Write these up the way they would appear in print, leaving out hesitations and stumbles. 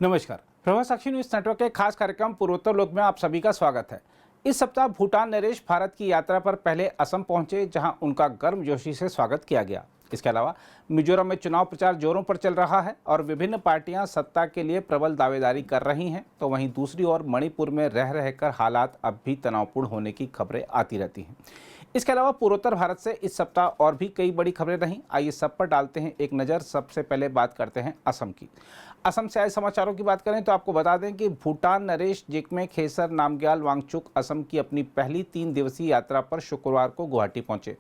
नमस्कार। प्रभा साक्षी news network के खास कार्यक्रम पूर्वोत्तर लोक में आप सभी का स्वागत है। इस सप्ताह भूटान नरेश भारत की यात्रा पर पहले असम पहुंचे, जहां उनका गर्मजोशी से स्वागत किया गया। इसके अलावा मिजोरम में चुनाव प्रचार जोरों पर चल रहा है और विभिन्न पार्टियां सत्ता के लिए प्रबल दावेदारी कर रही हैं, तो वहीं दूसरी ओर मणिपुर में रह रहकर हालात अब भी तनावपूर्ण होने की खबरें आती रहती हैं। इसके अलावा पूर्वोत्तर भारत से इस सप्ताह और भी कई बड़ी खबरें रहीं। आइए सब पर डालते हैं एक नज़र। सबसे पहले बात करते हैं असम की। असम से आए समाचारों की बात करें तो आपको बता दें कि भूटान नरेश जिग्मे खेसर नामग्याल वांगचुक असम की अपनी पहली 3 दिवसीय यात्रा पर शुक्रवार को गुवाहाटी पहुंचे।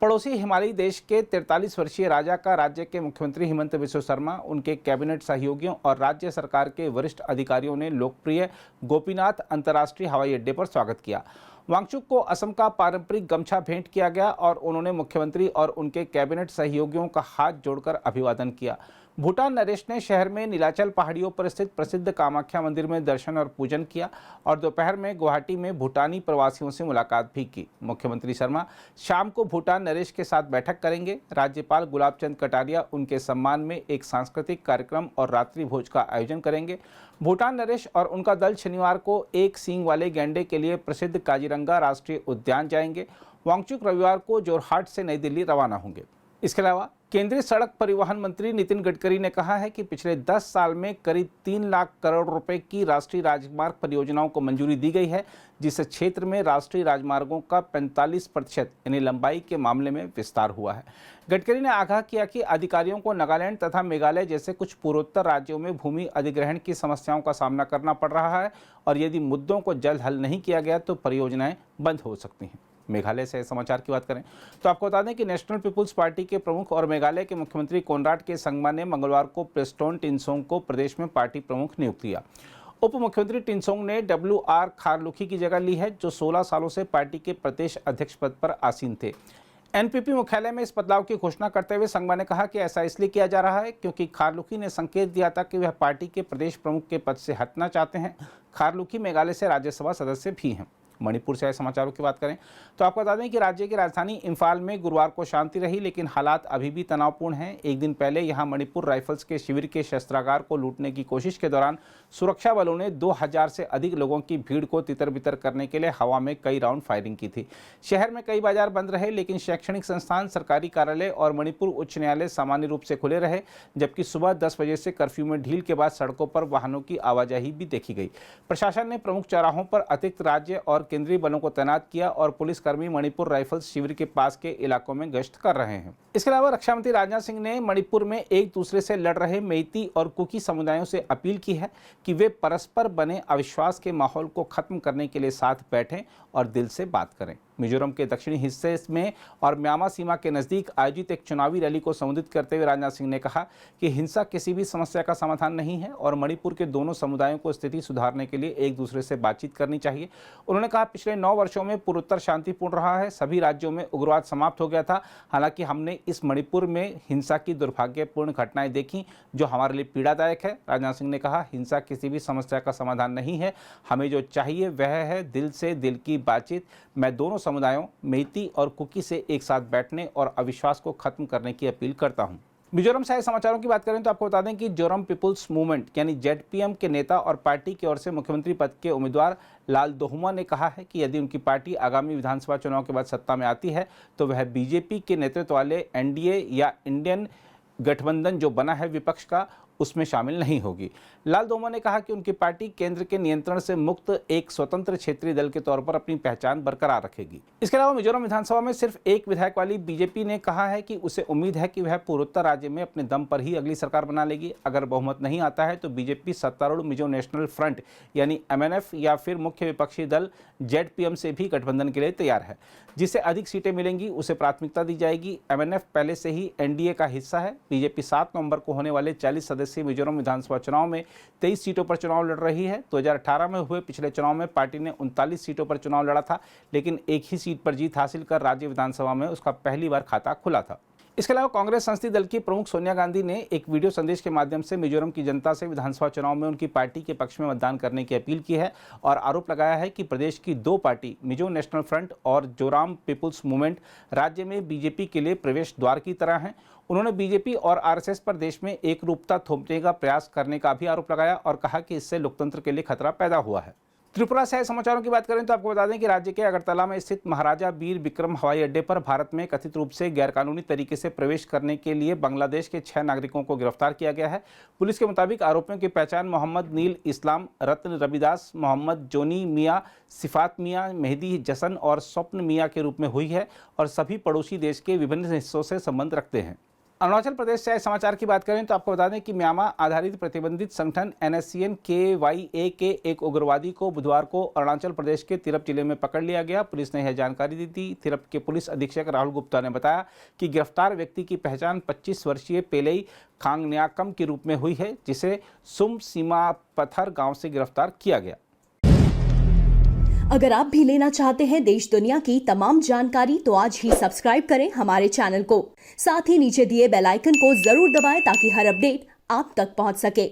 पड़ोसी हिमालयी देश के 43 वर्षीय राजा का राज्य के मुख्यमंत्री हिमंत बिस्वा शर्मा, उनके कैबिनेट सहयोगियों और राज्य सरकार के वरिष्ठ अधिकारियों ने लोकप्रिय गोपीनाथ अंतर्राष्ट्रीय हवाई अड्डे पर स्वागत किया। वांगचुक को असम का पारंपरिक गमछा भेंट किया गया और उन्होंने मुख्यमंत्री और उनके कैबिनेट सहयोगियों का हाथ जोड़कर अभिवादन किया। भूटान नरेश ने शहर में नीलाचल पहाड़ियों पर स्थित प्रसिद्ध कामाख्या मंदिर में दर्शन और पूजन किया और दोपहर में गुवाहाटी में भूटानी प्रवासियों से मुलाकात भी की। मुख्यमंत्री शर्मा शाम को भूटान नरेश के साथ बैठक करेंगे। राज्यपाल गुलाब चंद कटारिया उनके सम्मान में एक सांस्कृतिक कार्यक्रम और रात्रि भोज का आयोजन करेंगे। भूटान नरेश और उनका दल शनिवार को एक सींग वाले गैंडे के लिए प्रसिद्ध काजीरंगा राष्ट्रीय उद्यान जाएंगे। वांगचुक रविवार को जोरहाट से नई दिल्ली रवाना होंगे। इसके अलावा केंद्रीय सड़क परिवहन मंत्री नितिन गडकरी ने कहा है कि पिछले 10 साल में करीब 3 लाख करोड़ रुपए की राष्ट्रीय राजमार्ग परियोजनाओं को मंजूरी दी गई है, जिससे क्षेत्र में राष्ट्रीय राजमार्गों का 45% यानी लंबाई के मामले में विस्तार हुआ है। गडकरी ने आगाह किया कि अधिकारियों को नागालैंड तथा मेघालय जैसे कुछ पूर्वोत्तर राज्यों में भूमि अधिग्रहण की समस्याओं का सामना करना पड़ रहा है और यदि मुद्दों को जल्द हल नहीं किया गया तो परियोजनाएं बंद हो सकती हैं। मेघालय से समाचार की बात करें तो आपको बता दें कि नेशनल पीपुल्स पार्टी के प्रमुख और मेघालय के मुख्यमंत्री कोनराड के संगमा ने मंगलवार को प्रेस्टोन टिनसोंग को प्रदेश में पार्टी प्रमुख नियुक्त किया। उप मुख्यमंत्री टिनसोंग ने WR खारलुखी की जगह ली है, जो 16 सालों से पार्टी के प्रदेश अध्यक्ष पद पर आसीन थे। NPP मुख्यालय में इस बदलाव की घोषणा करते हुए संगमा ने कहा कि ऐसा इसलिए किया जा रहा है क्योंकि खारलुखी ने संकेत दिया था कि वह पार्टी के प्रदेश प्रमुख के पद से हटना चाहते हैं। खारलुखी मेघालय से राज्यसभा सदस्य भी हैं। मणिपुर से आए समाचारों की बात करें तो आपको बता दें कि राज्य की राजधानी इम्फाल में गुरुवार को शांति रही, लेकिन हालात अभी भी तनावपूर्ण हैं। एक दिन पहले यहां मणिपुर राइफल्स के शिविर के शस्त्रागार को लूटने की कोशिश के दौरान सुरक्षा बलों ने 2000 से अधिक लोगों की भीड़ को तितर बितर करने के लिए हवा में कई राउंड फायरिंग की थी। शहर में कई बाजार बंद रहे, लेकिन शैक्षणिक संस्थान, सरकारी कार्यालय और मणिपुर उच्च न्यायालय सामान्य रूप से खुले रहे, जबकि सुबह 10 बजे से कर्फ्यू में ढील के बाद सड़कों पर वाहनों की आवाजाही भी देखी गई। प्रशासन ने प्रमुख चौराहों पर अतिरिक्त राज्य और केंद्रीय बलों को तैनात किया और पुलिसकर्मी मणिपुर राइफल्स शिविर के पास के इलाकों में गश्त कर रहे हैं। इसके अलावा रक्षा मंत्री राजनाथ सिंह ने मणिपुर में एक दूसरे से लड़ रहे मेइती और कुकी समुदायों से अपील की है कि वे परस्पर बने अविश्वास के माहौल को खत्म करने के लिए साथ बैठें और दिल से बात करें। मिजोरम के दक्षिणी हिस्से में और म्यांमार सीमा के नज़दीक आयोजित एक चुनावी रैली को संबोधित करते हुए राजनाथ सिंह ने कहा कि हिंसा किसी भी समस्या का समाधान नहीं है और मणिपुर के दोनों समुदायों को स्थिति सुधारने के लिए एक दूसरे से बातचीत करनी चाहिए। उन्होंने कहा, पिछले 9 वर्षों में पूर्वोत्तर शांतिपूर्ण रहा है, सभी राज्यों में उग्रवाद समाप्त हो गया था। हालांकि हमने इस मणिपुर में हिंसा की दुर्भाग्यपूर्ण घटनाएं देखी जो हमारे लिए पीड़ादायक है। राजनाथ सिंह ने कहा, हिंसा किसी भी समस्या का समाधान नहीं है, हमें जो चाहिए वह है दिल से दिल की बातचीत। मैं दोनों समुदायों मेइती और कुकी से एक साथ बैठने और अविश्वास को खत्म करने की अपील करता हूं। मिजोरम से आए समाचारों की बात करें तो आपको बता दें कि जोरम पीपुल्स मूवमेंट यानी ZPM के नेता और पार्टी की ओर से मुख्यमंत्री पद के उम्मीदवार लाल दोहुमा ने कहा है कि यदि उनकी पार्टी आगामी विधानसभा चुनाव के बाद सत्ता में आती है तो वह BJP के नेतृत्व वाले NDA या इंडियन गठबंधन जो बना है विपक्ष का, उसमें शामिल नहीं होगी। लाल दोहुमा ने कहा कि उनकी पार्टी केंद्र के नियंत्रण से मुक्त एक स्वतंत्र क्षेत्रीय दल के तौर पर अपनी पहचान बरकरार रखेगी। इसके अलावा मिजोरम विधानसभा में सिर्फ एक विधायक वाली BJP ने कहा है कि उसे उम्मीद है कि वह पूर्वोत्तर राज्य में अपने दम पर ही अगली सरकार बना लेगी। अगर बहुमत नहीं आता है तो BJP सत्तारूढ़ मिजो नेशनल फ्रंट यानी MNF या फिर मुख्य विपक्षी दल ZPM से भी गठबंधन के लिए तैयार है। जिसे अधिक सीटें मिलेंगी उसे प्राथमिकता दी जाएगी। MNF पहले से ही NDA का हिस्सा है। BJP 7 नवंबर को होने वाले 40 सदस्यीय मिजोरम विधानसभा चुनाव में 23 सीटों पर चुनाव लड़ रही है। 2018 में हुए पिछले चुनाव में पार्टी ने 39 सीटों पर चुनाव लड़ा था, लेकिन एक ही सीट पर जीत हासिल कर राज्य विधानसभा में उसका पहली बार खाता खुला था। इसके अलावा कांग्रेस संसदीय दल की प्रमुख सोनिया गांधी ने एक वीडियो संदेश के माध्यम से मिजोरम की जनता से विधानसभा चुनाव में उनकी पार्टी के पक्ष में मतदान करने की अपील की है और आरोप लगाया है कि प्रदेश की 2 पार्टी मिजो नेशनल फ्रंट और जोराम पीपुल्स मूवमेंट राज्य में BJP के लिए प्रवेश द्वार की तरह हैं। उन्होंने बीजेपी और आरएसएस पर देश में एक रूपता थोपने का प्रयास करने का भी आरोप लगाया और कहा कि इससे लोकतंत्र के लिए खतरा पैदा हुआ है। त्रिपुरा से समाचारों की बात करें तो आपको बता दें कि राज्य के अगरतला में स्थित महाराजा वीर विक्रम हवाई अड्डे पर भारत में कथित रूप से गैरकानूनी तरीके से प्रवेश करने के लिए बांग्लादेश के 6 नागरिकों को गिरफ्तार किया गया है। पुलिस के मुताबिक आरोपियों की पहचान मोहम्मद नील इस्लाम, रत्न रविदास, मोहम्मद जोनी मियाँ, सिफात मियाँ, मेहदी जसन और स्वप्न मियाँ के रूप में हुई है और सभी पड़ोसी देश के विभिन्न हिस्सों से संबंध रखते हैं। अरुणाचल प्रदेश से समाचार की बात करें तो आपको बता दें कि म्यांमार आधारित प्रतिबंधित संगठन NSCN KYA के एक उग्रवादी को बुधवार को अरुणाचल प्रदेश के तिरप जिले में पकड़ लिया गया। पुलिस ने यह जानकारी दी थी। तिरप के पुलिस अधीक्षक राहुल गुप्ता ने बताया कि गिरफ्तार व्यक्ति की पहचान 25 वर्षीय पेलेई खांगन्याकम के रूप में हुई है, जिसे सुम सीमा पत्थर गाँव से गिरफ्तार किया गया। अगर आप भी लेना चाहते हैं देश दुनिया की तमाम जानकारी तो आज ही सब्सक्राइब करें हमारे चैनल को। साथ ही नीचे दिए बेल आइकन को जरूर दबाएं ताकि हर अपडेट आप तक पहुंच सके।